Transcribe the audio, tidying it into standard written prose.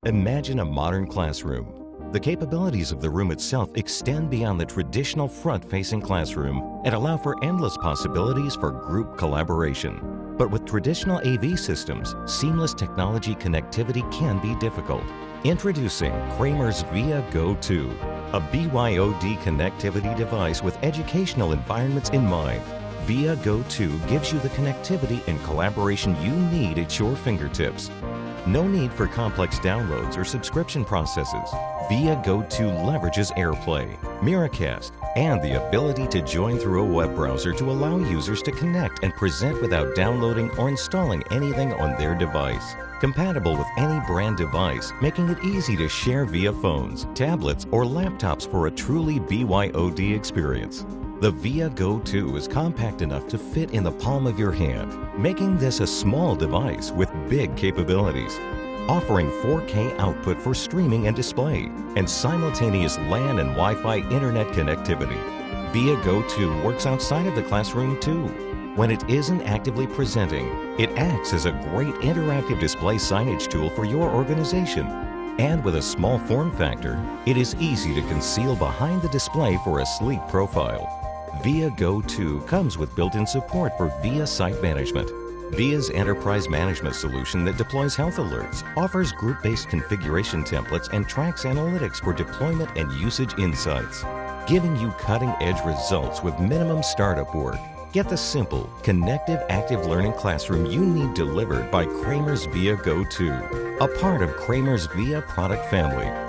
Imagine a modern classroom. The capabilities of the room itself extend beyond the traditional front-facing classroom and allow for endless possibilities for group collaboration. But with traditional AV systems, seamless technology connectivity can be difficult. Introducing Kramer's VIA GO², a BYOD connectivity device with educational environments in mind. VIA GO² gives you the connectivity and collaboration you need at your fingertips. No need for complex downloads or subscription processes. VIA GO² leverages AirPlay, Miracast, and the ability to join through a web browser to allow users to connect and present without downloading or installing anything on their device. Compatible with any brand device, making it easy to share via phones, tablets, or laptops for a truly BYOD experience. The VIA GO² is compact enough to fit in the palm of your hand, making this a small device with big capabilities. Offering 4K output for streaming and display, and simultaneous LAN and Wi-Fi internet connectivity. VIA GO² works outside of the classroom too. When it isn't actively presenting, it acts as a great interactive display signage tool for your organization. And with a small form factor, it is easy to conceal behind the display for a sleek profile. VIA GO² comes with built-in support for VIA Site Management. VIA's enterprise management solution that deploys health alerts, offers group-based configuration templates, and tracks analytics for deployment and usage insights, giving you cutting-edge results with minimum startup work. Get the simple, connective, active learning classroom you need delivered by Kramer's VIA GO², a part of Kramer's VIA product family.